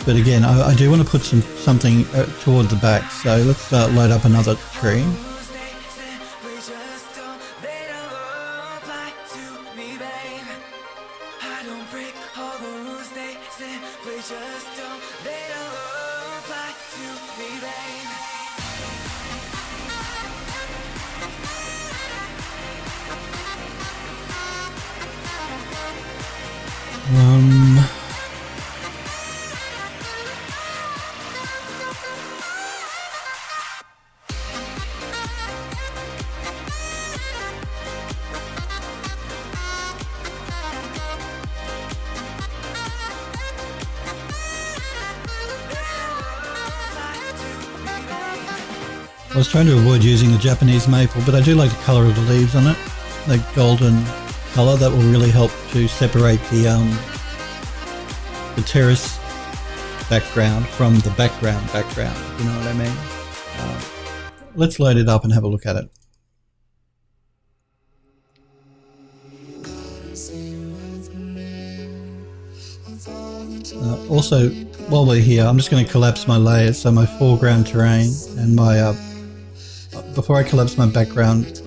But again, I do want to put something toward the back, so let's load up another tree. I was trying to avoid using the Japanese maple, but I do like the colour of the leaves on it. The golden colour, that will really help to separate the terrace background from the background, you know what I mean? Let's load it up and have a look at it. Also, while we're here, I'm just going to collapse my layers, so my foreground terrain and my before I collapse my background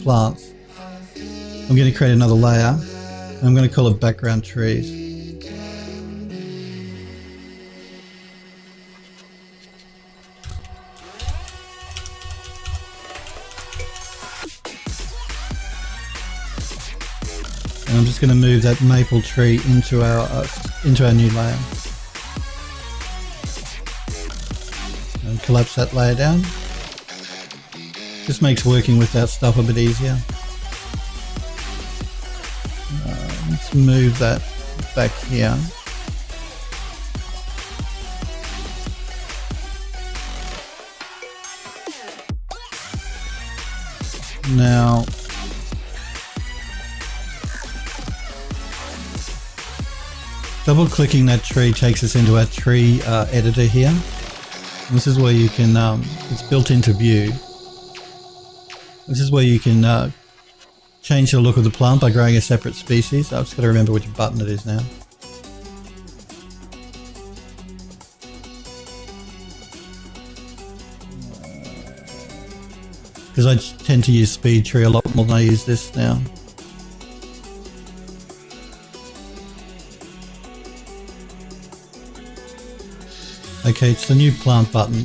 plants, I'm going to create another layer, and I'm going to call it background trees. And I'm just going to move that maple tree into our new layer. And collapse that layer down. Just makes working with that stuff a bit easier. Let's move that back here. Now, double clicking that tree takes us into our tree editor here. And this is where you can, it's built into view. This is where you can change the look of the plant by growing a separate species. I've just got to remember which button it is now. Because I tend to use speed tree a lot more than I use this now. Okay, it's the new plant button.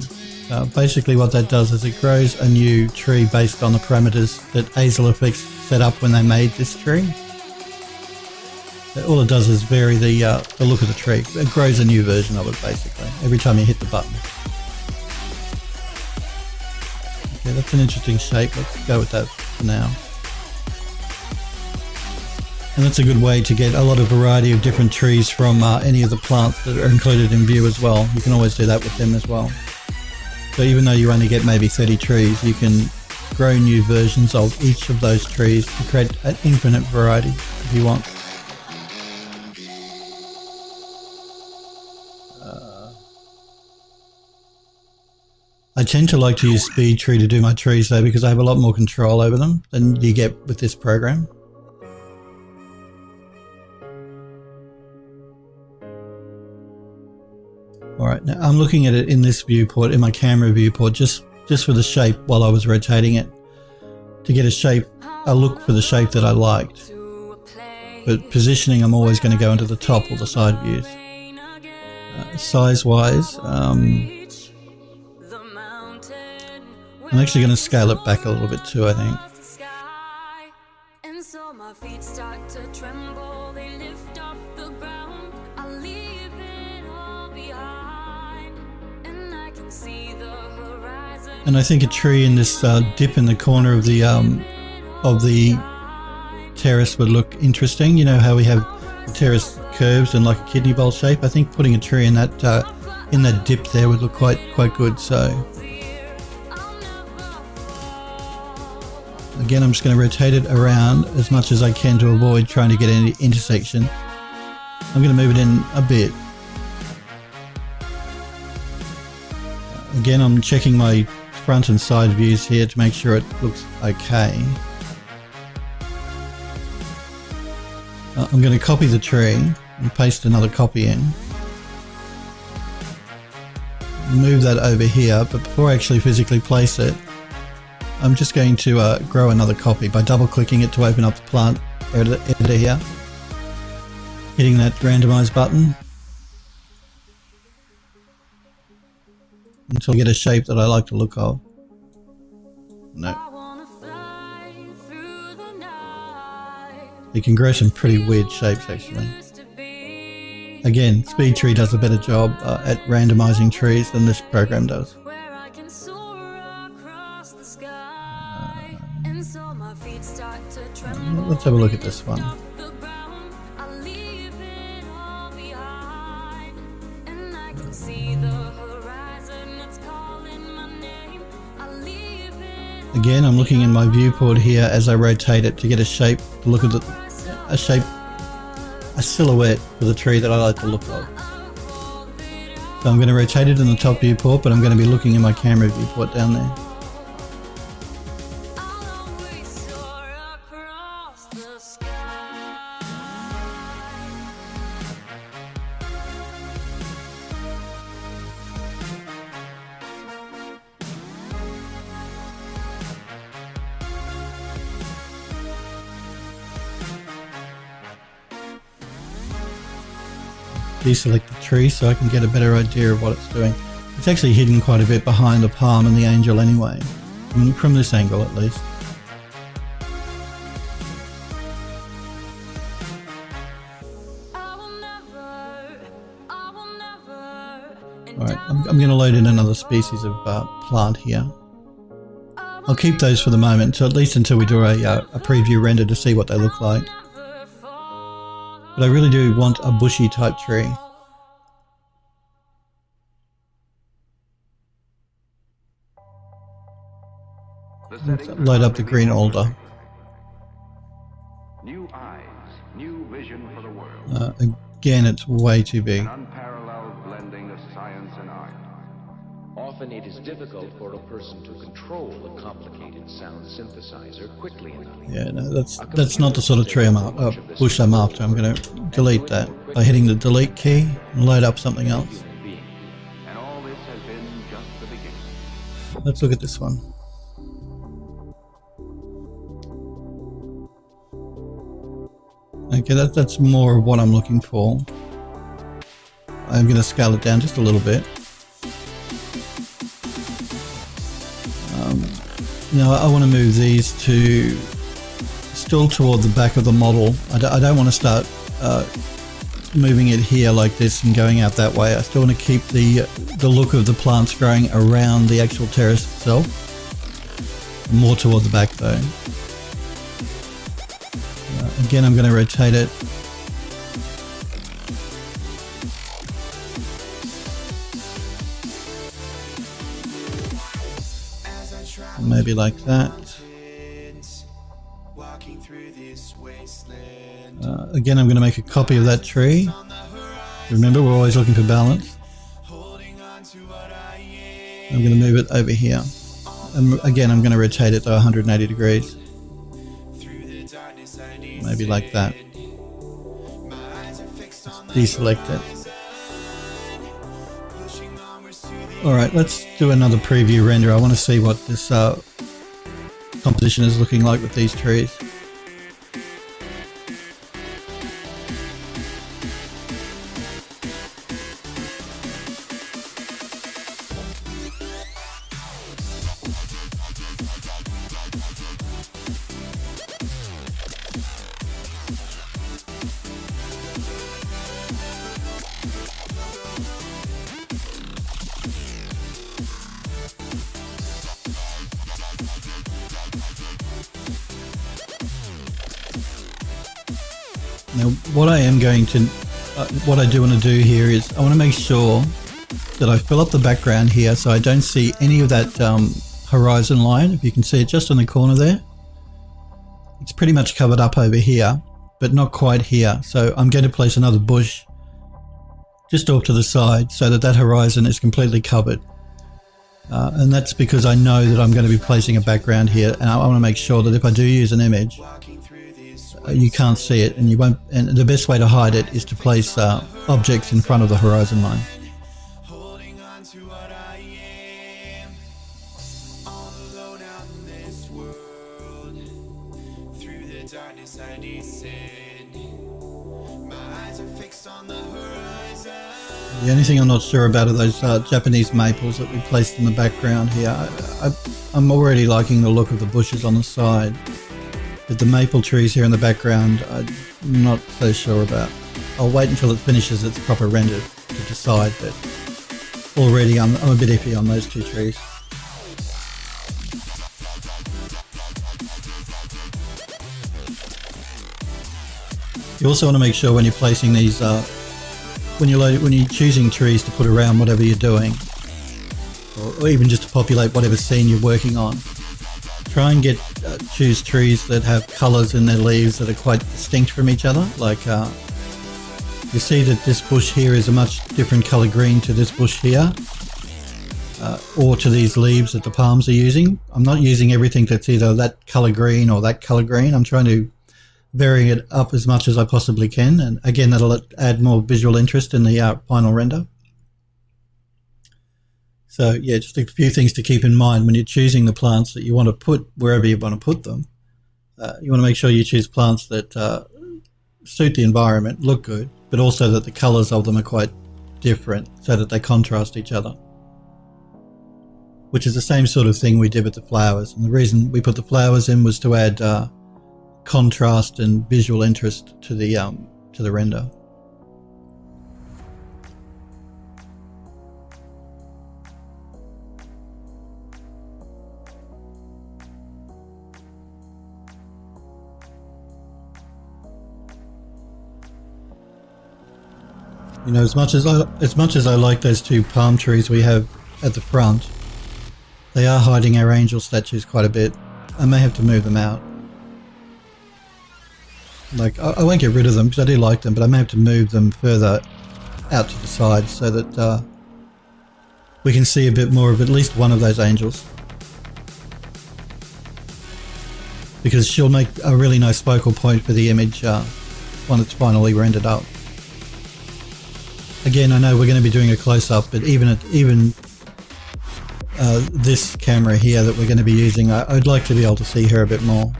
Basically what that does is it grows a new tree based on the parameters that AzelFX set up when they made this tree. All it does is vary the look of the tree. It grows a new version of it basically, every time you hit the button. Okay, that's an interesting shape. Let's go with that for now. And that's a good way to get a lot of variety of different trees from any of the plants that are included in view as well. You can always do that with them as well. So even though you only get maybe 30 trees, you can grow new versions of each of those trees to create an infinite variety if you want. I tend to like to use speed tree to do my trees though, because I have a lot more control over them than you get with this program. Alright, now I'm looking at it in this viewport, in my camera viewport, just for the shape while I was rotating it, to get a look for the shape that I liked. But positioning, I'm always going to go into the top or the side views. Size-wise, I'm actually going to scale it back a little bit too, I think. And I think a tree in this dip in the corner of the terrace would look interesting. You know how we have the terrace curves and like a kidney bowl shape? I think putting a tree in that dip there would look quite good. So again, I'm just going to rotate it around as much as I can to avoid trying to get any intersection. I'm going to move it in a bit. Again, I'm checking my front and side views here to make sure it looks okay. I'm going to copy the tree and paste another copy in. move that over here, but before I actually physically place it, I'm just going to grow another copy by double clicking it to open up the plant editor here, hitting that randomize button until I get a shape that I like the look of. No. You can grow some pretty weird shapes actually. Again, Speed Tree does a better job at randomizing trees than this program does. Let's have a look at this one. Again, I'm looking in my viewport here as I rotate it to get a shape, to look at a silhouette for the tree that I like the look of. So I'm going to rotate it in the top viewport, but I'm going to be looking in my camera viewport down there. Deselect the tree so I can get a better idea of what it's doing. It's actually hidden quite a bit behind the palm and the angel anyway, from this angle at least. Alright, I'm going to load in another species of plant here. I'll keep those for the moment, so at least until we do a preview render to see what they look like. But I really do want a bushy type tree. Let's load up the green alder. New eyes, new vision for the world. Again, it's way too big. An unparalleled blending of science and art. Often it is difficult for a person to control a complicated sound synthesizer quickly enough. Yeah, no, that's not the sort of tree bush I'm after. I'm going to delete that by hitting the delete key and load up something else. And all this has been just the beginning. Let's look at this one. Okay, that's more of what I'm looking for. I'm going to scale it down just a little bit. Now I want to move these to still toward the back of the model. I don't want to start moving it here like this and going out that way. I still want to keep the look of the plants growing around the actual terrace itself. More toward the back though. Again, I'm going to rotate it. Maybe like that. Again, I'm going to make a copy of that tree. Remember, we're always looking for balance. I'm going to move it over here. And again, I'm going to rotate it to 180 degrees. Maybe like that. Deselect it. Alright, let's do another preview render. I want to see what this composition is looking like with these trees. Now, what I do want to do here is I want to make sure that I fill up the background here so I don't see any of that horizon line. If you can see it just in the corner there, it's pretty much covered up over here, but not quite here. So I'm going to place another bush just off to the side so that that horizon is completely covered. And that's because I know that I'm going to be placing a background here, and I want to make sure that if I do use an image, you can't see it, and you won't. And the best way to hide it is to place objects in front of the horizon line. The only thing I'm not sure about are those Japanese maples that we placed in the background here. I'm already liking the look of the bushes on the side, but the maple trees here in the background I'm not so sure about. I'll wait until it finishes its proper render to decide, but already I'm a bit iffy on those two trees. You also want to make sure when you're placing these, when you're choosing trees to put around whatever you're doing, or even just to populate whatever scene you're working on, try and choose trees that have colours in their leaves that are quite distinct from each other. Like you see that this bush here is a much different colour green to this bush here, or to these leaves that the palms are using. I'm not using everything that's either that colour green or that colour green. I'm trying to vary it up as much as I possibly can, and again that'll add more visual interest in the final render. So yeah, just a few things to keep in mind when you're choosing the plants that you want to put wherever you want to put them. You want to make sure you choose plants that suit the environment, look good, but also that the colours of them are quite different so that they contrast each other, which is the same sort of thing we did with the flowers. And the reason we put the flowers in was to add contrast and visual interest to the render. You know, as much as I like those two palm trees we have at the front, they are hiding our angel statues quite a bit. I may have to move them out. Like, I won't get rid of them because I do like them, but I may have to move them further out to the side so that we can see a bit more of at least one of those angels. Because she'll make a really nice focal point for the image when it's finally rendered up. Again, I know we're going to be doing a close-up, but even this camera here that we're going to be using, I'd like to be able to see her a bit more.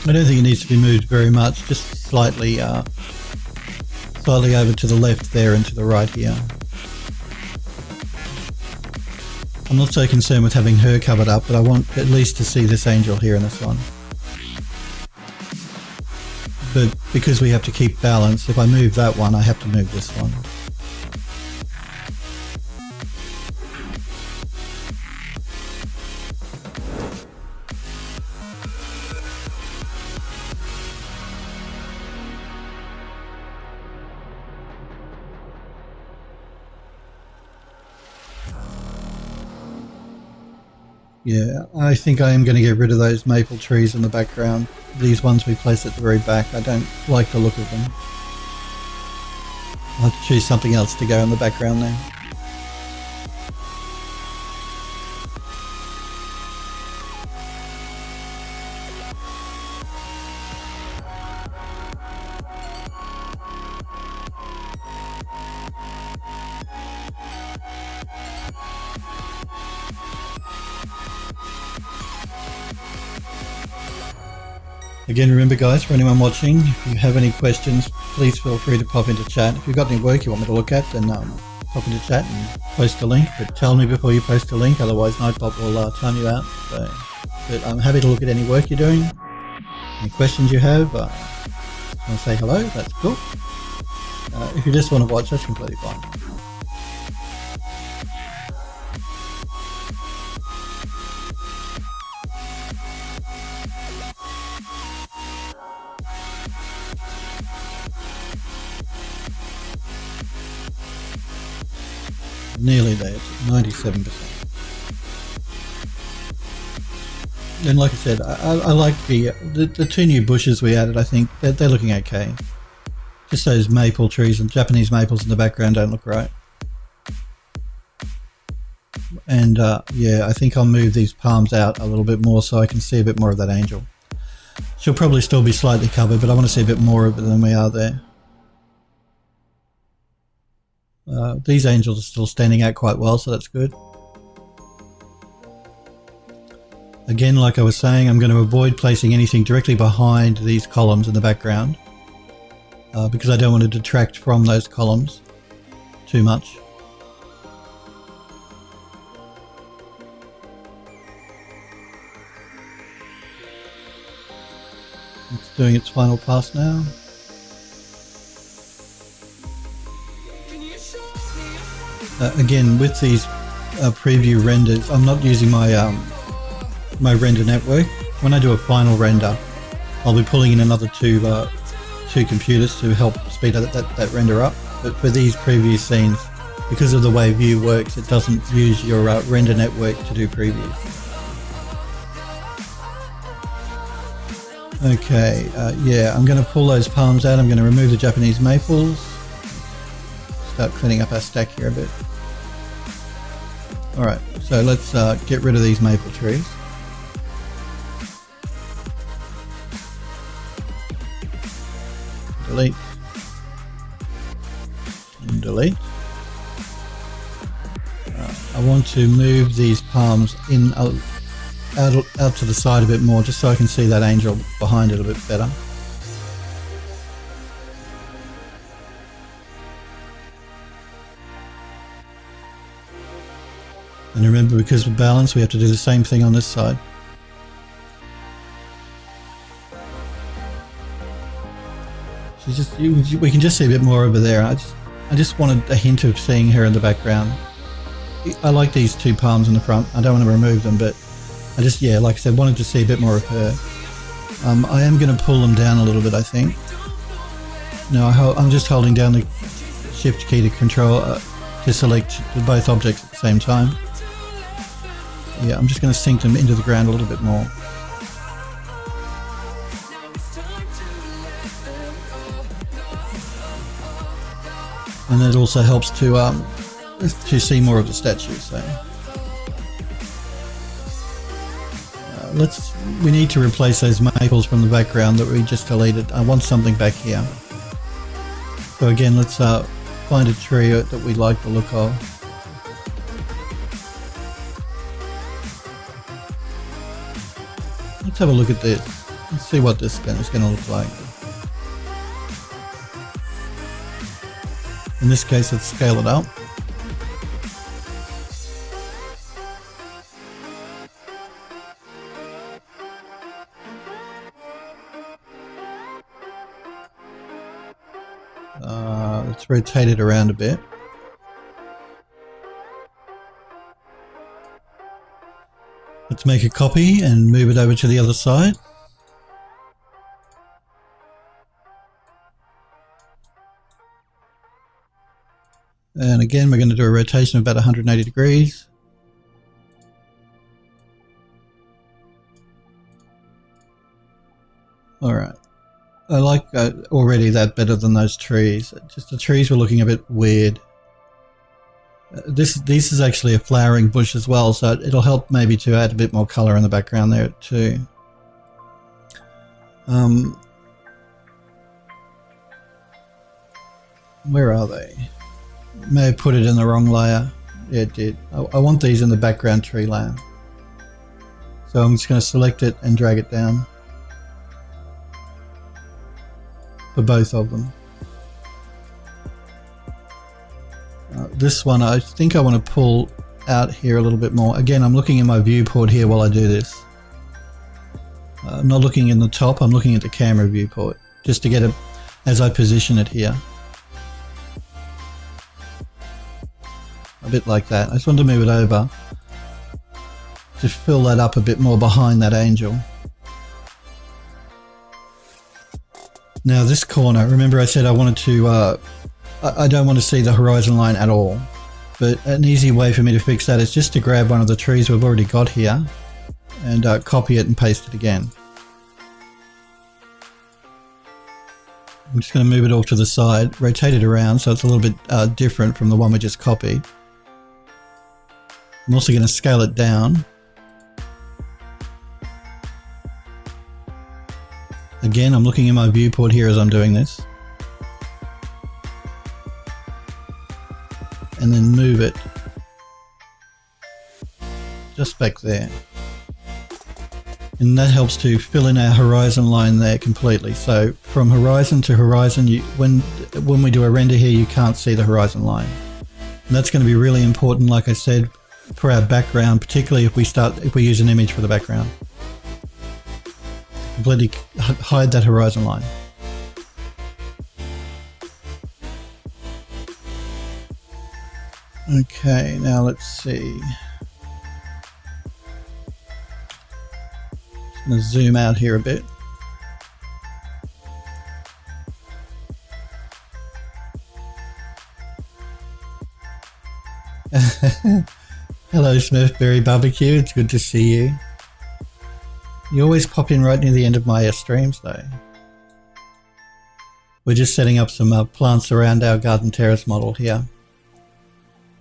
I don't think it needs to be moved very much, just slightly over to the left there and to the right here. I'm not so concerned with having her covered up, but I want at least to see this angel here in this one. But because we have to keep balance, if I move that one, I have to move this one. Yeah, I think I am going to get rid of those maple trees in the background. These ones we placed at the very back. I don't like the look of them. I'll have to choose something else to go in the background there. Again, remember guys, for anyone watching, if you have any questions, please feel free to pop into chat. If you've got any work you want me to look at, then pop into chat and post a link. But tell me before you post a link, otherwise Nightbot will time you out. So, but I'm happy to look at any work you're doing, any questions you have. Want to say hello? That's cool. If you just want to watch, that's completely fine. Nearly there, 97%. And like I said, I like the two new bushes we added. I think they're looking okay. Just those maple trees and Japanese maples in the background don't look right. And yeah, I think I'll move these palms out a little bit more so I can see a bit more of that angel. She'll probably still be slightly covered, but I want to see a bit more of it than we are there. These angels are still standing out quite well, so that's good. Again, like I was saying, I'm going to avoid placing anything directly behind these columns in the background because I don't want to detract from those columns too much. It's doing its final pass now. Again, with these preview renders, I'm not using my my render network. When I do a final render, I'll be pulling in another two computers to help speed that render up. But for these preview scenes, because of the way Vue works, it doesn't use your render network to do previews. Okay, yeah, I'm going to pull those palms out. I'm going to remove the Japanese maples. Start cleaning up our stack here a bit. Alright, so let's get rid of these maple trees. Delete. And delete. I want to move these palms in out to the side a bit more, just so I can see that angel behind it a bit better. And remember, because of balance, we have to do the same thing on this side. So we can just see a bit more over there. I just wanted a hint of seeing her in the background. I like these two palms in the front. I don't want to remove them, but I just, yeah, like I said, wanted to see a bit more of her. I am going to pull them down a little bit, I think. No, I'm just holding down the shift key to control, to select both objects at the same time. Yeah, I'm just going to sink them into the ground a little bit more. And it also helps to see more of the statues. So we need to replace those maples from the background that we just deleted. I want something back here. So again, let's find a tree that we like the look of. Let's have a look at this. Let's see what this is going to look like. In this case, let's scale it up. Let's rotate it around a bit. Let's make a copy and move it over to the other side. And again, we're going to do a rotation of about 180 degrees. All right. I like already that better than those trees. Just the trees were looking a bit weird. This is actually a flowering bush as well, so it'll help maybe to add a bit more color in the background there too. Where are they? May have put it in the wrong layer. Yeah, it did. I want these in the background tree layer. So I'm just going to select it and drag it down for both of them. This one, I think I want to pull out here a little bit more. Again, I'm looking in my viewport here while I do this. I'm not looking in the top, I'm looking at the camera viewport, just to get it as I position it here. A bit like that. I just want to move it over to fill that up a bit more behind that angel. Now this corner, remember I said I wanted to, I don't want to see the horizon line at all, but an easy way for me to fix that is just to grab one of the trees we've already got here and copy it and paste it again. I'm just going to move it off to the side, rotate it around so it's a little bit different from the one we just copied. I'm also going to scale it down. Again, I'm looking in my viewport here as I'm doing this. And then move it just back there. And that helps to fill in our horizon line there completely. So from horizon to horizon, when we do a render here, you can't see the horizon line. And that's going to be really important, like I said, for our background, particularly if we use an image for the background. Completely hide that horizon line. Okay, now let's see. I'm going to zoom out here a bit. Hello Smurfberry Barbecue, it's good to see you. You always pop in right near the end of my streams though. We're just setting up some plants around our garden terrace model here.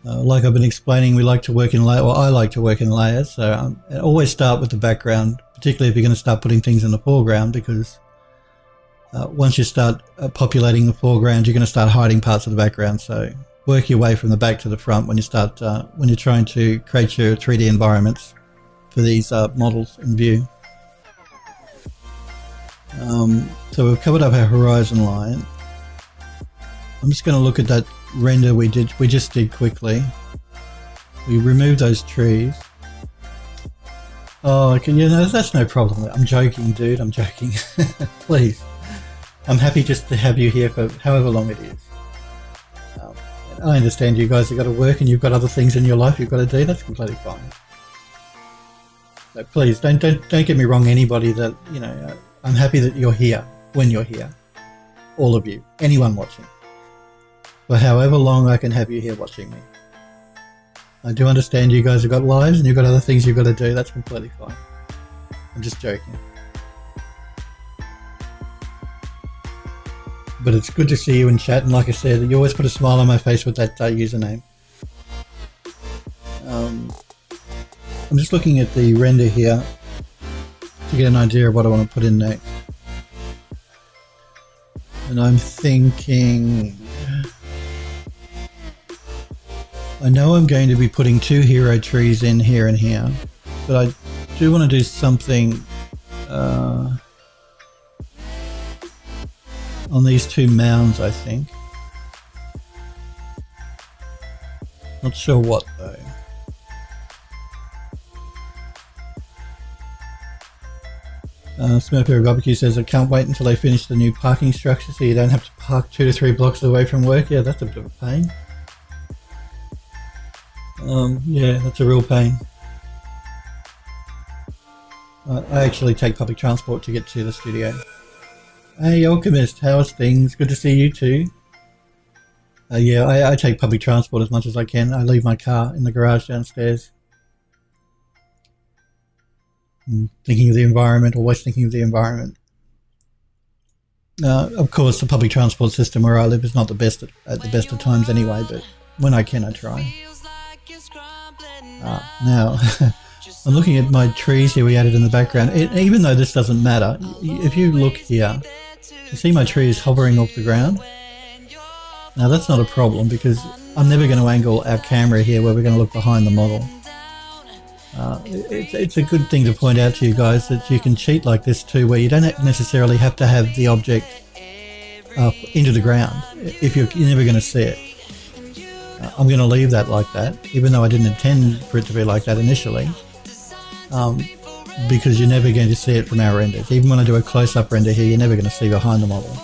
Like I've been explaining, we like to work in layers, or I like to work in layers, so always start with the background, particularly if you're going to start putting things in the foreground, because once you start populating the foreground, you're going to start hiding parts of the background. So work your way from the back to the front when you start, when you're trying to create your 3D environments for these models in view. So we've covered up our horizon line. I'm just going to look at that render we just did quickly. We removed those trees. Oh, okay, you know, that's no problem. I'm joking, dude. I'm joking. Please. I'm happy just to have you here for however long it is. I understand you guys have got to work and you've got other things in your life you've got to do. That's completely fine. So please don't get me wrong. Anybody that, you know, I'm happy that you're here when you're here. All of you, anyone watching. For however long I can have you here watching me. I do understand you guys have got lives and you've got other things you've got to do. That's completely fine. I'm just joking. But it's good to see you in chat, and like I said, you always put a smile on my face with that username. I'm just looking at the render here to get an idea of what I want to put in next. And I'm thinking... I know I'm going to be putting 2 hero trees in here and here, but I do want to do something on these 2 mounds, I think. Not sure what though. Smurfberry Barbecue says, I can't wait until they finish the new parking structure so you don't have to park 2 to 3 blocks away from work. Yeah, that's a bit of a pain. Yeah, that's a real pain. I actually take public transport to get to the studio. Hey Alchemist, how's things? Good to see you too. Yeah, I take public transport as much as I can. I leave my car in the garage downstairs. Thinking of the environment, always thinking of the environment. Of course, the public transport system where I live is not the best at the best of times anyway, but when I can, I try. Now, I'm looking at my trees here we added in the background. Even though this doesn't matter, if you look here, you see my trees hovering off the ground. Now that's not a problem because I'm never going to angle our camera here where we're going to look behind the model. It's a good thing to point out to you guys that you can cheat like this too, where you don't necessarily have to have the object up into the ground if you're never going to see it. I'm going to leave that like that, even though I didn't intend for it to be like that initially, because you're never going to see it from our renders. Even when I do a close-up render here, you're never going to see behind the model.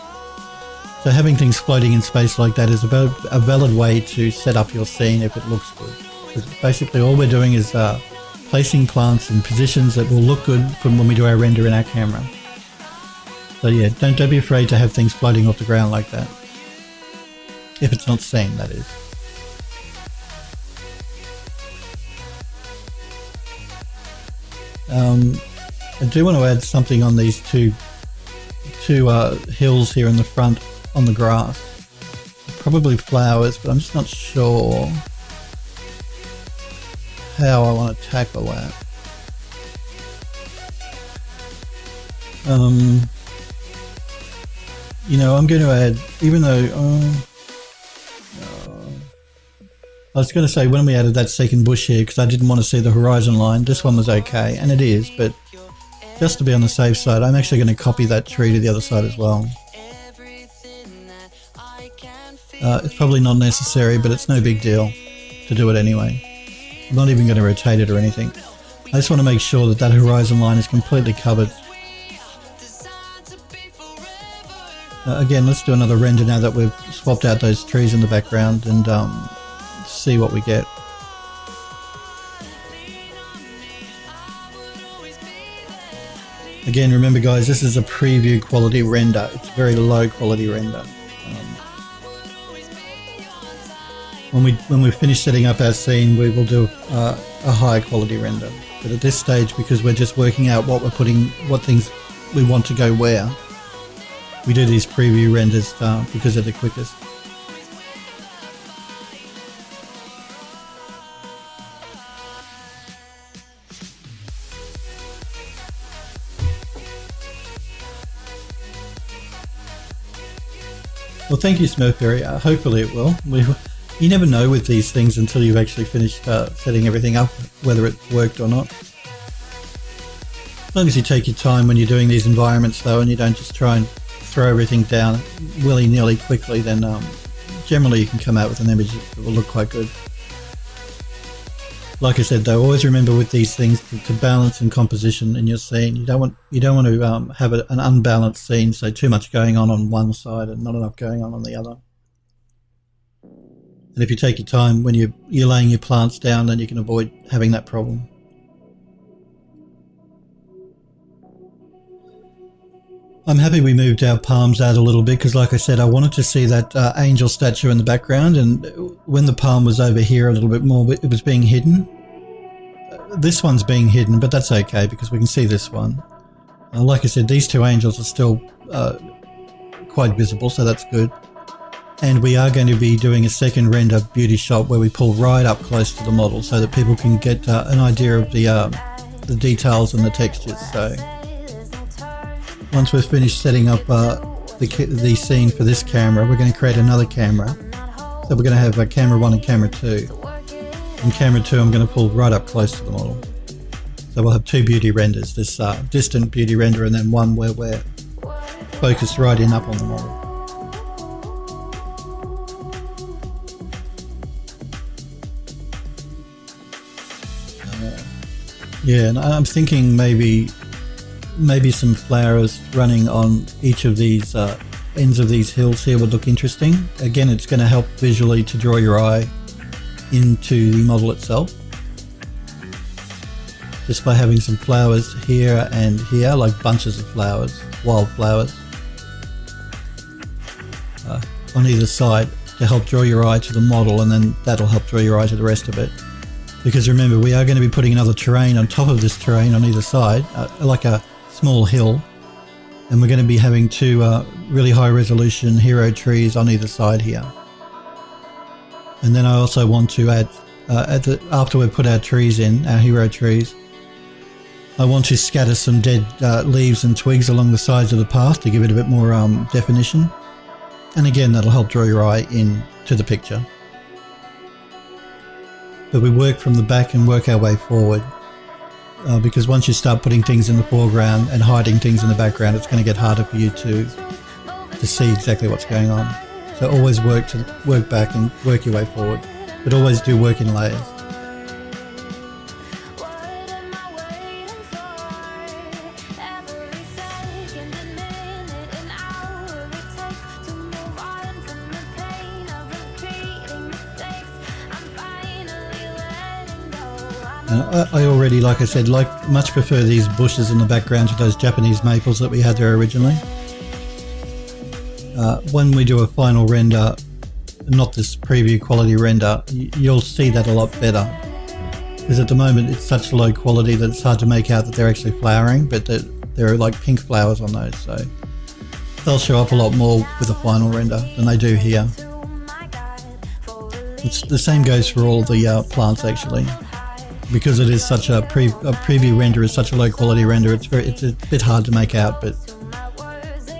So having things floating in space like that is about a valid way to set up your scene if it looks good. Because basically all we're doing is placing plants in positions that will look good from when we do our render in our camera. So yeah, don't be afraid to have things floating off the ground like that. If it's not seen, that is. I do want to add something on these two hills here in the front on the grass. Probably flowers, but I'm just not sure how I want to tackle that. You know, I'm going to add, even though I was going to say when we added that second bush here, because I didn't want to see the horizon line, this one was okay, and it is, but just to be on the safe side, I'm actually going to copy that tree to the other side as well. It's probably not necessary, but it's no big deal to do it anyway. I'm not even going to rotate it or anything. I just want to make sure that that horizon line is completely covered. Again, let's do another render now that we've swapped out those trees in the background and see what we get. Again, remember guys, this is a preview quality render. It's a very low quality render. When we finish setting up our scene, we will do a high quality render. But at this stage, because we're just working out what we're putting, what things we want to go where, we do these preview renders because they're the quickest. Well, thank you, Smurfberry. Hopefully it will. You never know with these things until you've actually finished setting everything up, whether it worked or not. As long as you take your time when you're doing these environments though, and you don't just try and throw everything down willy-nilly quickly, then generally you can come out with an image that will look quite good. Like I said though, always remember with these things to balance and composition in your scene. You don't want to have an unbalanced scene, so too much going on one side and not enough going on the other. And if you take your time when you're laying your plants down, then you can avoid having that problem. I'm happy we moved our palms out a little bit because, like I said, I wanted to see that angel statue in the background, and when the palm was over here a little bit more, it was being hidden. This one's being hidden, but that's okay because we can see this one. Like I said, these two angels are still quite visible, so that's good. And we are going to be doing a second render beauty shot where we pull right up close to the model so that people can get an idea of the details and the textures. So once we've finished setting up the scene for this camera, we're going to create another camera. So we're going to have camera 1 and camera 2. In camera 2, I'm going to pull right up close to the model. So we'll have two beauty renders, this distant beauty render and then one where we're focused right in up on the model. Yeah, and I'm thinking maybe some flowers running on each of these ends of these hills here would look interesting. Again, it's going to help visually to draw your eye into the model itself. Just by having some flowers here and here, like bunches of flowers, wild flowers, on either side to help draw your eye to the model, and then that'll help draw your eye to the rest of it. Because remember, we are going to be putting another terrain on top of this terrain on either side, like a small hill, and we're going to be having two really high resolution hero trees on either side here. And then I also want to add, after we've put our trees in, our hero trees, I want to scatter some dead leaves and twigs along the sides of the path to give it a bit more definition. And again, that'll help draw your eye into the picture. But we work from the back and work our way forward, because once you start putting things in the foreground and hiding things in the background, it's going to get harder for you to see exactly what's going on. So always work back and work your way forward, but always do work in layers. I already, like I said, much prefer these bushes in the background to those Japanese maples that we had there originally. When we do a final render, not this preview quality render, you'll see that a lot better. Because at the moment it's such low quality that it's hard to make out that they're actually flowering, but there are like pink flowers on those, so they'll show up a lot more with a final render than they do here. The same goes for all the plants actually. Because it is such a preview render is such a low quality render, it's a bit hard to make out, but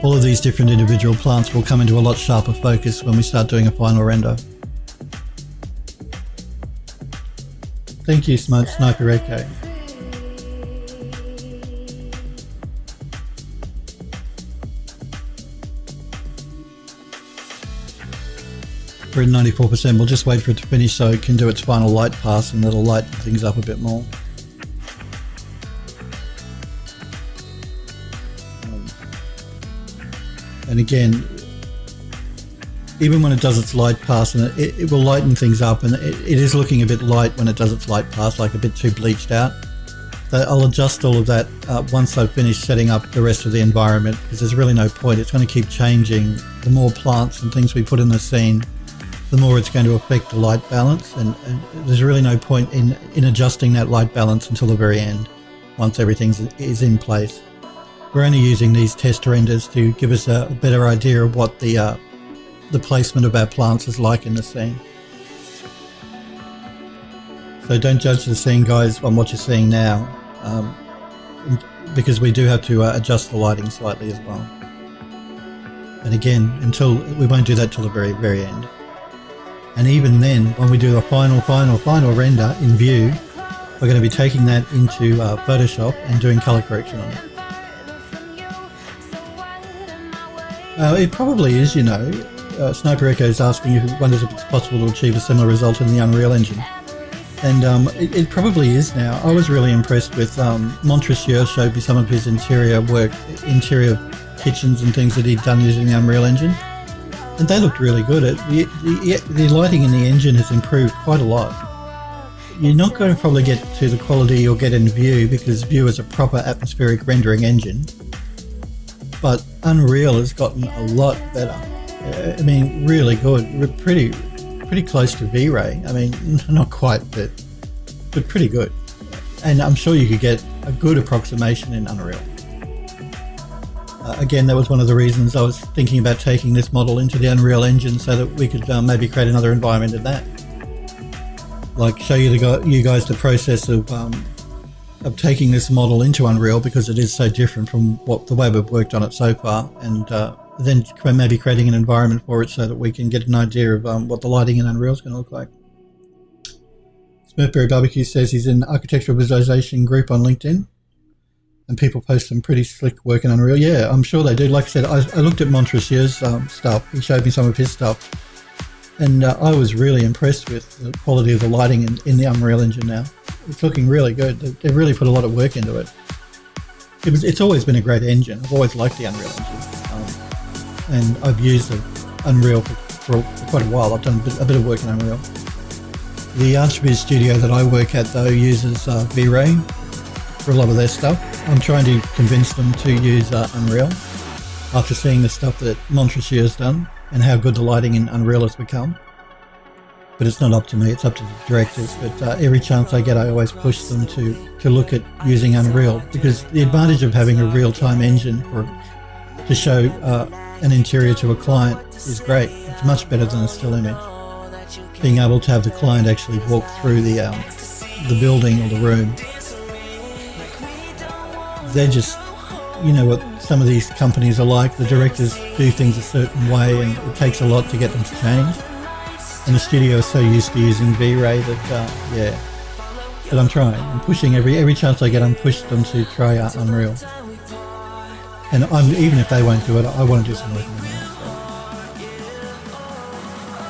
all of these different individual plants will come into a lot sharper focus when we start doing a final render. Thank you, Sniper Echo. We're at 94%. We'll just wait for it to finish so it can do its final light pass and that'll lighten things up a bit more. And again, even when it does its light pass, and it will lighten things up, and it is looking a bit light when it does its light pass, like a bit too bleached out. So I'll adjust all of that once I've finished setting up the rest of the environment, because there's really no point. It's going to keep changing. The more plants and things we put in the scene, the more it's going to affect the light balance, and there's really no point in adjusting that light balance until the very end, once everything is in place. We're only using these test renders to give us a better idea of what the placement of our plants is like in the scene. So don't judge the scene, guys, on what you're seeing now, because we do have to adjust the lighting slightly as well. And again, we won't do that till the very, very end. And even then, when we do the final render in view, we're going to be taking that into Photoshop and doing color correction on it. It probably is, you know. Sniper Echo is asking if it wonders if it's possible to achieve a similar result in the Unreal Engine. And it probably is now. I was really impressed with Montressier showed me some of his interior work, interior kitchens and things that he'd done using the Unreal Engine. And they looked really good. The lighting in the engine has improved quite a lot. You're not going to probably get to the quality you'll get in Vue, because Vue is a proper atmospheric rendering engine. But Unreal has gotten a lot better. I mean, really good. We're pretty close to V-Ray. I mean, not quite, but pretty good. And I'm sure you could get a good approximation in Unreal. Again, that was one of the reasons I was thinking about taking this model into the Unreal Engine so that we could maybe create another environment in that. Like show you guys the process of taking this model into Unreal, because it is so different from the way we've worked on it so far, and then maybe creating an environment for it so that we can get an idea of what the lighting in Unreal is going to look like. Smurfberry Barbecue says he's in architectural visualization group on LinkedIn, and people post some pretty slick work in Unreal. Yeah, I'm sure they do. Like I said, I looked at Montressier's stuff. He showed me some of his stuff, and I was really impressed with the quality of the lighting in the Unreal Engine now. It's looking really good. They've really put a lot of work into it. It's always been a great engine. I've always liked the Unreal Engine, and I've used Unreal for quite a while. I've done a bit of work in Unreal. The Archviz studio that I work at, though, uses V-Ray for a lot of their stuff. I'm trying to convince them to use Unreal after seeing the stuff that Montressier's done and how good the lighting in Unreal has become. But it's not up to me, it's up to the directors. But every chance I get, I always push them to look at using Unreal, because the advantage of having a real-time engine to show an interior to a client is great. It's much better than a still image. Being able to have the client actually walk through the building or the room. They're just, you know what some of these companies are like. The directors do things a certain way, and it takes a lot to get them to change. And the studio is so used to using V-Ray that, yeah. But I'm trying. I'm pushing every chance I get. I'm pushing them to try Unreal. And even if they won't do it, I want to do some work on it.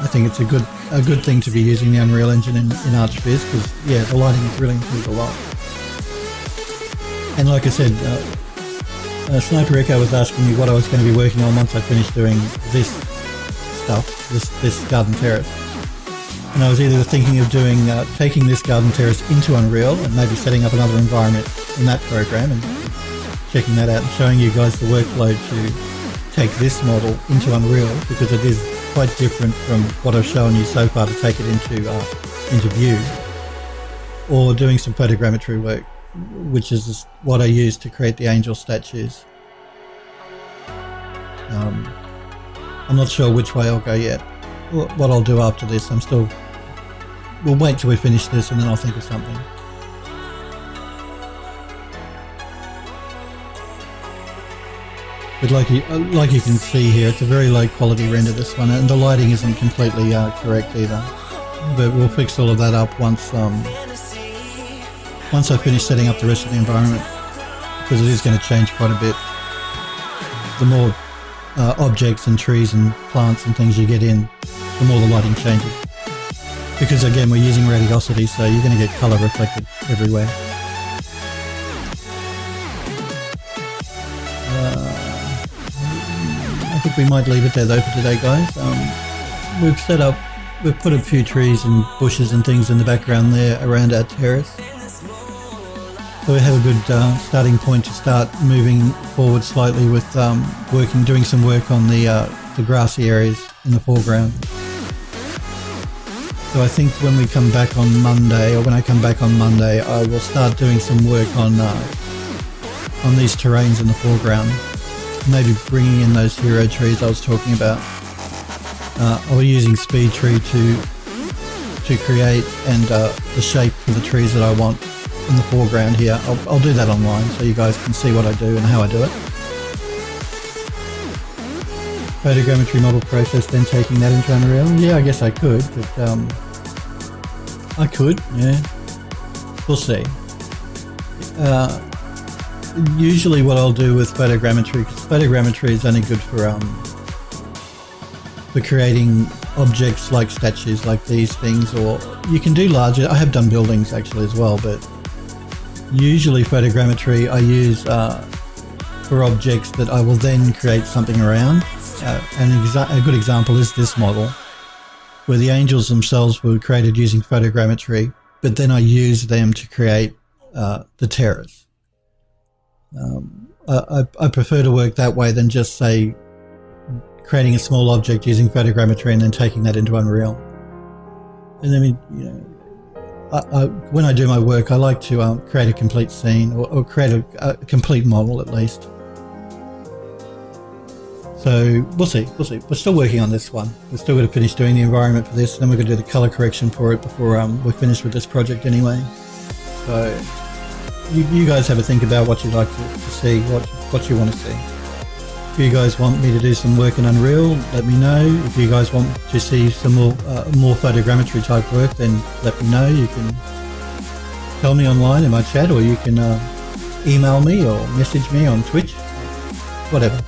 I think it's a good thing to be using the Unreal Engine in Archviz, because yeah, the lighting has really improved a lot. And like I said, Sniper Echo was asking me what I was going to be working on once I finished doing this stuff, this garden terrace. And I was either thinking of doing taking this garden terrace into Unreal and maybe setting up another environment in that program and checking that out and showing you guys the workload to take this model into Unreal, because it is quite different from what I've shown you so far to take it into Vue, or doing some photogrammetry work, which is what I use to create the angel statues. I'm not sure which way I'll go yet. What I'll do after this, we'll wait till we finish this and then I'll think of something. But like you can see here, it's a very low quality render, this one, and the lighting isn't completely correct either. But we'll fix all of that up once I finish setting up the rest of the environment, because it is going to change quite a bit. The more objects and trees and plants and things you get in, the more the lighting changes. Because again, we're using radiosity, so you're going to get colour reflected everywhere. I think we might leave it there though for today, guys. We've put a few trees and bushes and things in the background there around our terrace. So we have a good starting point to start moving forward slightly with doing some work on the grassy areas in the foreground. So I think when we come back on Monday, or when I come back on Monday, I will start doing some work on these terrains in the foreground. Maybe bringing in those hero trees I was talking about. I'll be using speed tree to create and the shape for the trees that I want in the foreground here. I'll do that online so you guys can see what I do and how I do it. Photogrammetry model process, then taking that into Unreal. Yeah, I guess I could, but I could, yeah. We'll see. Usually what I'll do with photogrammetry, because photogrammetry is only good for creating objects like statues, like these things, or you can do larger. I have done buildings actually as well, but usually photogrammetry I use for objects that I will then create something around. A good example is this model, where the angels themselves were created using photogrammetry, but then I used them to create the terrace. I prefer to work that way than just say creating a small object using photogrammetry and then taking that into Unreal. And I mean, you know, when I do my work, I like to create a complete scene or create a complete model at least. So we'll see. We're still working on this one. We're still going to finish doing the environment for this, and then we're going to do the color correction for it before we're finished with this project anyway. So you guys have a think about what you'd like to see, what you want to see. If you guys want me to do some work in Unreal, let me know. If you guys want to see some more photogrammetry type work, then let me know. You can tell me online in my chat, or you can email me or message me on Twitch, whatever.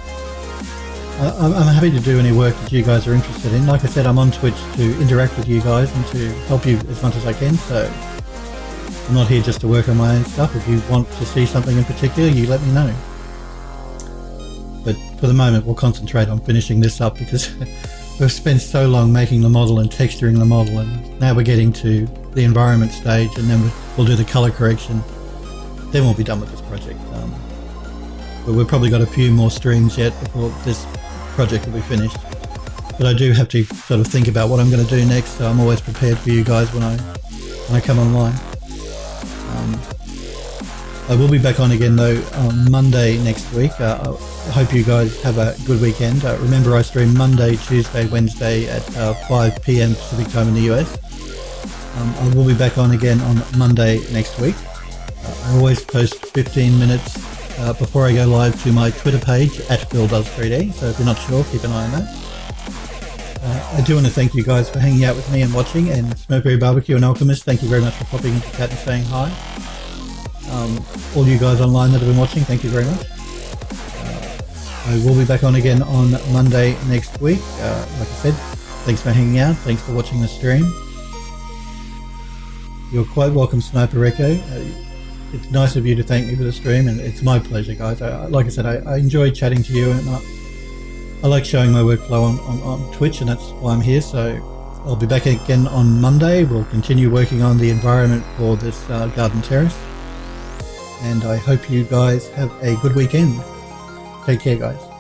I'm happy to do any work that you guys are interested in. Like I said, I'm on Twitch to interact with you guys and to help you as much as I can, so I'm not here just to work on my own stuff. If you want to see something in particular, you let me know. But for the moment, we'll concentrate on finishing this up because we've spent so long making the model and texturing the model, and now we're getting to the environment stage, and then we'll do the color correction. Then we'll be done with this project. But we've probably got a few more streams yet before this project will be finished. But I do have to sort of think about what I'm going to do next, so I'm always prepared for you guys when I come online. I will be back on again though on Monday next week. I hope you guys have a good weekend. Remember, I stream Monday, Tuesday, Wednesday at 5 p.m. Pacific time in the US. I will be back on again on Monday next week. I always post 15 minutes before I go live to my Twitter page at PhilDoes3D, so if you're not sure, keep an eye on that. I do want to thank you guys for hanging out with me and watching, and Smokeberry Barbecue and Alchemist, thank you very much for popping into chat and saying hi. All you guys online that have been watching, thank you very much. I will be back on again on Monday next week. Like I said, thanks for hanging out, thanks for watching the stream. You're quite welcome, Sniper Recco. It's nice of you to thank me for the stream, and it's my pleasure, guys. Like I said, I enjoy chatting to you, and I like showing my workflow on Twitch, and that's why I'm here. So I'll be back again on Monday. We'll continue working on the environment for this garden terrace, and I hope you guys have a good weekend. Take care, guys.